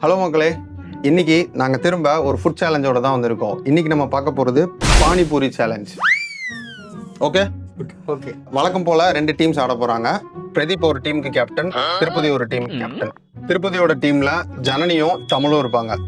Hello மக்களே, இன்னைக்கு நாங்கள் திரும்ப ஒரு ஃபுட் சேலஞ்சோட தான் வந்திருக்கோம். இன்னைக்கு நம்ம பார்க்க போகிறது பானிபூரி சேலஞ்ச். Okay okay. வழக்கம் போல 2 டீம்ஸ் ஆட போறாங்க. பிரதீப் ஒரு டீமுக்கு கேப்டன், திருப்பதி ஒரு டீம் கேப்டன். திருப்பதியோட டீம்ல ஜனனியும் தமிழும் இருப்பாங்க.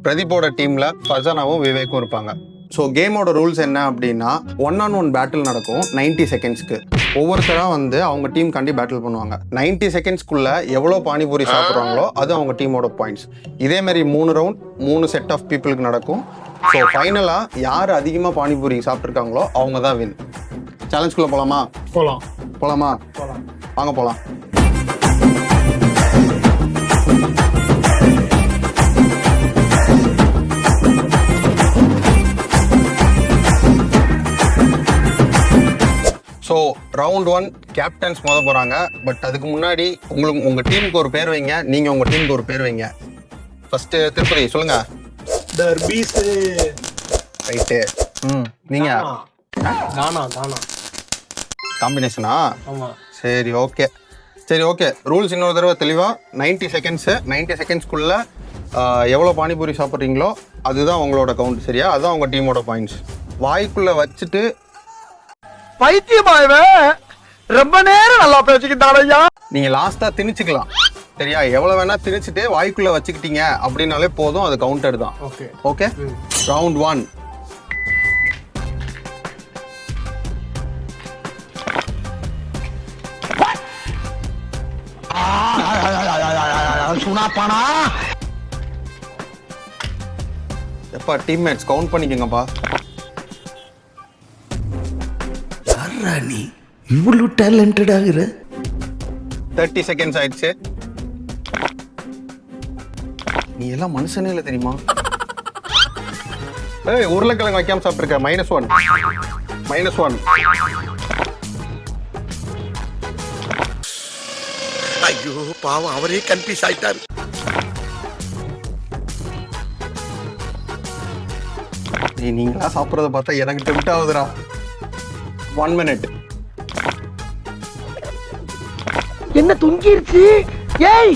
பிரதீப்போட டீம்ல ஃபர்சானாவும் விவேக்கும் இருப்பாங்க. ஸோ கேமோட ரூல்ஸ் என்ன அப்படின்னா 1-on-1 பேட்டில் நடக்கும் 90 செகண்ட்ஸ்க்கு. ஒவ்வொருத்தராக வந்து அவங்க டீம் காண்டி பேட்டில் பண்ணுவாங்க. 90 செகண்ட்ஸ்க்குள்ள எவ்வளோ பானிபூரி சாப்பிட்றாங்களோ அது அவங்க டீமோட பாயிண்ட்ஸ். இதேமாரி 3 ரவுண்ட் 3 செட் ஆஃப் பீப்புளுக்கு நடக்கும். ஸோ ஃபைனலாக யார் அதிகமாக பானிபூரி சாப்பிட்ருக்காங்களோ அவங்க தான் வின். சேலஞ்சுக்குள்ள போலாமா? போலாமா? வாங்க போலாம். ஸோ ரவுண்ட் 1 கேப்டன்ஸ் மொத போகிறாங்க. பட் அதுக்கு முன்னாடி உங்கள் டீமுக்கு ஒரு பேர் வைங்க, நீங்கள் உங்கள் டீமுக்கு ஒரு பேர் வைங்க. ஃபர்ஸ்ட் திருப்பதி சொல்லுங்க. டர்பீஸ். ரைட்டு. நீங்கள் தானா காம்பினேஷனா? ஆமாம். சரி ஓகே. ரூல்ஸ் இன்னொரு தடவை தெளிவாக 90 செகண்ட்ஸு. 90 செகண்ட்ஸ்க்குள்ளே எவ்வளோ பானிபூரி சாப்பிட்றீங்களோ அதுதான் உங்களோட கவுண்ட். சரியா? அதுதான் உங்கள் டீமோட பாயிண்ட்ஸ். வாய்க்குள்ளே வச்சுட்டு பைத்தியமாயவே ரொம்ப நேரம் நல்லா பேசிக்கிட்டாரையா. நீங்கள் லாஸ்ட்டாக திணிச்சுக்கலாம். சரியா? எவ்வளோ வேணா திணிச்சுட்டு வாய்க்குள்ளே வச்சுக்கிட்டீங்க அப்படின்னாலே போதும், அது கவுண்டட் தான். ஓகே. ரவுண்ட் 1. எப்பா டீம்மேட்ஸ் கவுண்ட் பண்ணிக்கோங்கப்பா. நீ இவ்வளவு டேலண்டட் ஆகுற. 30 செகண்ட்ஸ் ஆயிடுச்சு. நீ எல்லாம் மனுஷனே இல்லை தெரியுமா? ஏய், உருளைக்கிழங்கு வைக்காம சாப்பிட்டுருக்க. -1. ஐயோ பாவம், அவரே கன்ஃபியூஸ் ஆயிட்டார். நீங்களா சாப்பிட்றத பார்த்தா எனக்கு டெம்ட் ஆகுதுடா. 1 minute. என்ன துங்கிருச்சு? ஏய்,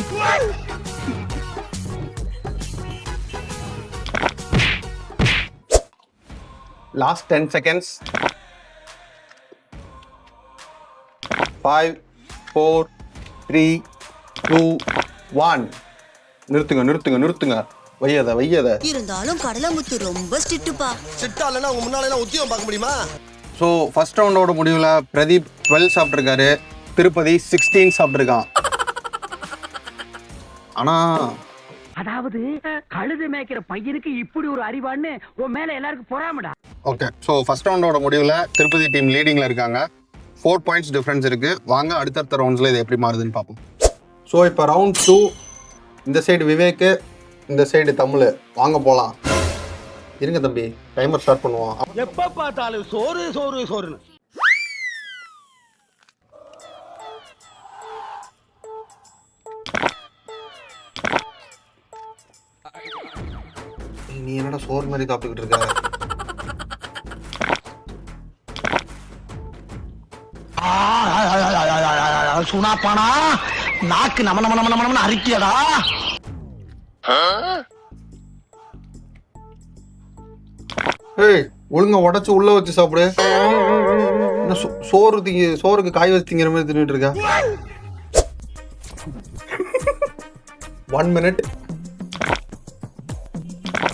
லாஸ்ட் 10 seconds. 5 4 3 2 1. நிறுத்துங்க. வையத. இருந்தாலும் கடலமுத்து ரொம்ப ஸ்ட்ரிக்ட்டுப்பா. சிட்டாலனா உங்க முன்னால எல்லாம் உத்தியோகம் பார்க்க முடியுமா? ஸோ ஃபர்ஸ்ட் ரவுண்டோட முடிவில் பிரதீப் 12 சாப்பிட்ருக்காரு, திருப்பதி 16 சாப்பிட்ருக்கான். ஆனால் அதாவது கழுது மேய்க்கிற பையனுக்கு இப்படி ஒரு அறிவான்னு உன் மேல எல்லாருக்கும் பொறாமடா. ஓகே. ஸோ ஃபர்ஸ்ட் ரவுண்டோட முடிவில் திருப்பதி டீம் லீடிங்கில் இருக்காங்க. 4 points டிஃப்ரென்ஸ் இருக்குது. வாங்க அடுத்தடுத்த ரவுண்ட்ஸில் இது எப்படி மாறுதுன்னு பார்ப்போம். ஸோ இப்போ ரவுண்ட் 2. இந்த சைடு விவேக்கு, இந்த சைடு தமிழ். வாங்க போகலாம். இருங்க தம்பி, டைமர் ஸ்டார்ட் பண்ணுவோம். எப்ப பார்த்தாலும் சோறுன்னு. நீ என்னடா சோறு மாதிரி சாப்பிட்டுக்கிட்டு இருக்க? சுனாப்பானா நாக்கு நம அரிக்கியடா. ஏய், ஒழுங்கா உடச்சு உள்ள வச்சு சாப்பிடு. என்ன சோறுக்கு காய் வச்சு திங்கிற மாதிரி தின்னுட்டு இருக்க. 1 minute.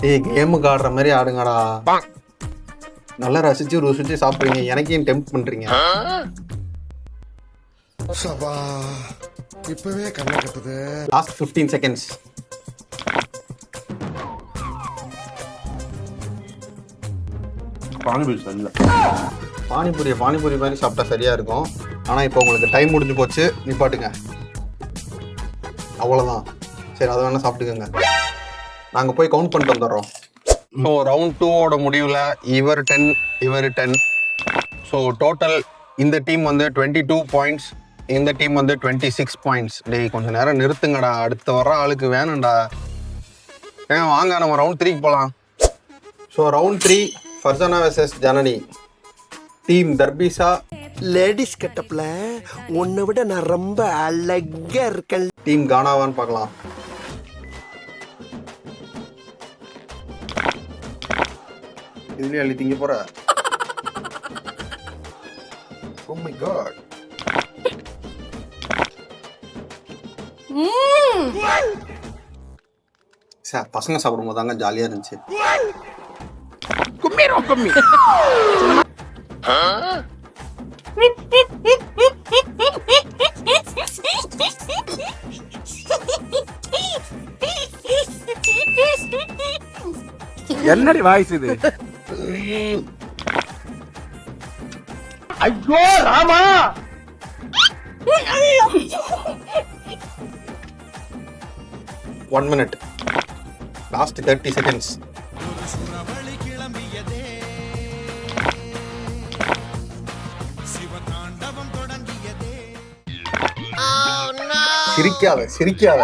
ஏய், கேமுக்கு ஆடுற மாதிரி ஆடுங்கடா. நல்லா ருசிச்சு சாப்பிடுறீங்க, எனக்கையும் டெம்ப்ட் பண்றீங்க. சபா இப்பவே கண்ண கட்டுது. Last 15 seconds. பானிபூரி மாதிரி சாப்பிட்டா சரியா இருக்கும். ஆனா இப்போ உங்களுக்கு டைம் முடிஞ்சு போச்சு, நிப்பாட்டுங்க. அவ்வளவுதான். சரி, அதை வேணா சாப்பிட்டுக்கோங்க. நாங்க போய் கவுண்ட் பண்ணிட்டு வந்துடுறோம். ஸோ ரவுண்ட் 2ஓட முடிவில் இவர் 10. ஸோ டோட்டல் இந்த டீம் வந்து 22 points, இந்த டீம் வந்து 26 points. டேய், கொஞ்சம் நேரம் நிறுத்துங்கடா, அடுத்த வர ஆளுக்கு வேணும்டா. வாங்க நம்ம ரவுண்ட் 3க்கு போகலாம். So round 3 Farzana versus Janani. Team தர்பீசா. லேடிஸ் கெட்டப்ல உன்னை விட நான் ரொம்ப அழகா இருக்கேன். டீம் கானாவான்னு பார்க்கலாம். இதுலயே அள்ளி திங்க போற. Oh my god. சார் பசங்க சாப்பிடும்போது தாங்க ஜாலியா இருந்துச்சு. கும்மி என்னடி வாய்ஸ் இது? ஐயோ ராமா, 1 minute. Last 30 seconds. சிரிக்காத.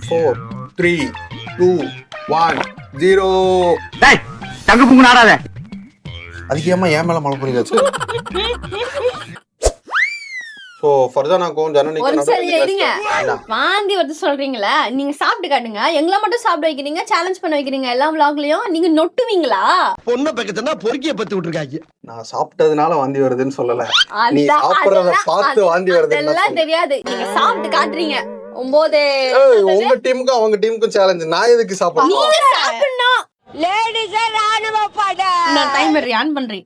4 3 2 1 0. டேய் தங்க புங்க நாடாத. அதுக்கு ஏமா ஏன் மேல மழை பொழியாச்சு? சோ ஃபர்சானாக்கும் ஜனனிக்கும் ஒரு சரி இருங்க. வாந்தி வந்து சொல்றீங்களா? நீங்க சாப்பிட்டு காட்டுங்க. எங்கள மட்டும் சாப்பிட வைக்கிறீங்க, சேலஞ்ச் பண்ண வைக்கிறீங்க எல்லா vlogலயும். நீங்க நொட்டுவீங்களா? பொண்ணை பக்கத்துனா பொறுக்கிய பத்தி விட்டுருக்காங்க. நான் சாப்பிட்டதுனால வாந்தி வருதுன்னு சொல்லல. நீ சாப்பிடுறத பார்த்து வாந்தி வருது. அதெல்லாம் தெரியாது. நீங்க சாப்பிட்டு காட்டுறீங்க. 9 உங்க டீமுக்கும் அவங்க டீமுக்கும் சேலஞ்ச். நான் எதுக்கு சாப்பிடணும்? நீங்க சாப்பிடணும். லேடிஸ் ராணுவ படை. நான் டைமர் ஆன் பண்றேன்.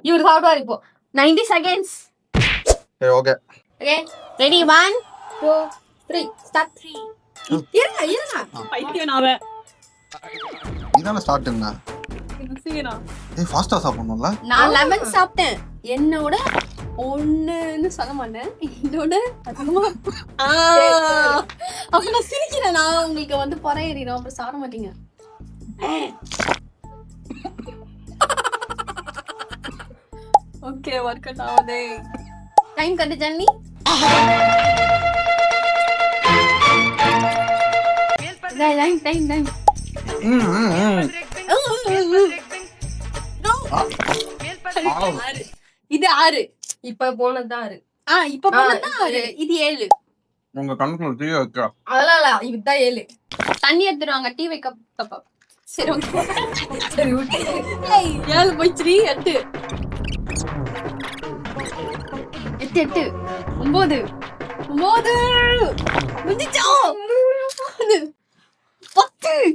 இவரு சாப்பிடுவாரு இப்போ. 90 seconds. Okay. Okay. Ready 1 2 3 start. இருங்க. பைத்தியனாவே. இதான ஸ்டார்ட் என்ன? ஏய் ஃபாஸ்டா சாப்பிடணும்ல? நான் லெமன் சாப்பிட்டேன். என்னோட ஒண்ணுன்னு சொல்ல மாட்டேன். இதோட அதிகமா அப்ப நான் சிரிக்கிறேன். நான் உங்களுக்கு வந்து பொறையறிடும். அப்புறம் சாப்பிட மாட்டீங்க. ஓகே ஒர்க் அவுட் ஆகுது. டைம் கட்டு ஜன்னி. டைம் இது 6. இப்ப போனதுதான் 6. இப்ப போனதுதான் 6. இது 7. உங்க கண்ணுக்குள்ள டீ வைக்க. அதெல்லாம் இல்ல, இதுதான் 7. தண்ணி எடுத்துருவாங்க. டீ வைக்க தப்பா. சரி ஓகே. சரி ஓகே. 7 போய் 3 8 8 9 முடிச்சோ 10.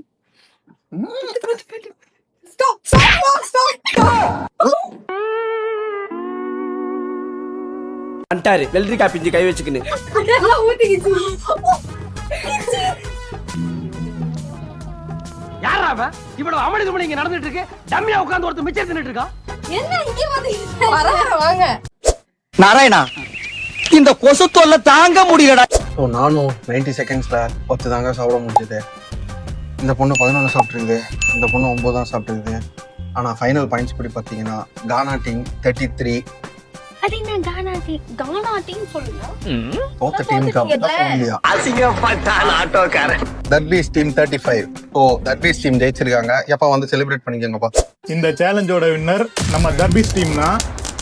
அண்டாரு வெள்ளரிக்கா பிஞ்சு கை வச்சுக்கின்னு யாரா அவன்? இவ்வளவு அமளிதுமணி இங்க நடந்துட்டு இருக்கு. டம்மியா உட்கார்ந்து ஒருத்தர் மிச்சம் தின்னுட்டு இருக்கா. என்ன இங்க வந்து வாங்க நாராயணா, இந்த கொசு தொல்லை தாங்க முடியலடா. ஸோ நானும் 90 செகண்ட்ஸ்ல 10 தாங்க சாப்பிட முடிஞ்சது. இந்த பொண்ணு 11 சாப்பிட்டுருக்குது, இந்த பொண்ணு 9 தான் சாப்பிட்டுருக்குது. ஆனால் ஃபைனல் பாயிண்ட்ஸ் படி பார்த்தீங்கன்னா கானா டீம் 33. அது என்ன கானா டீம் சொல்லுங்க. தோத்த டீமுக்கு அப்படியா? அசிங்கப்பட்டான் ஆட்டோக்காரன். தர்பீஸ் டீம் 35. ஓ தர்பீஸ் டீம் ஜெயிச்சிருக்காங்க. எப்போ வந்து செலிப்ரேட் பண்ணிக்கோங்கப்பா. இந்த சேலஞ்சோட வின்னர் நம்ம தர்பீஸ் டீம் தான்.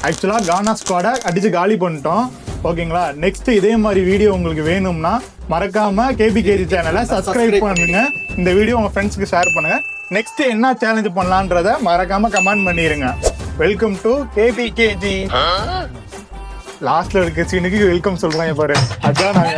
ஆக்சுவலாக கானா ஸ்குவாடை அடிச்சு காலி பண்ணிட்டோம். ஓகேங்களா? நெக்ஸ்ட் இதே மாதிரி வீடியோ உங்களுக்கு வேணும்னா மறக்காம கேபிகேஜி சேனலை சப்ஸ்கிரைப் பண்ணுங்க. இந்த வீடியோ உங்க ஃப்ரெண்ட்ஸ்க்கு ஷேர் பண்ணுங்க. நெக்ஸ்ட் என்ன சேலஞ்ச் பண்ணலான்றத மறக்காம கமெண்ட் பண்ணிருங்க. Welcome to KPKG. லாஸ்ட்ல இருக்க சீனுக்கு வெல்கம் சொல்றாங்க பாரு. அதான் நாங்க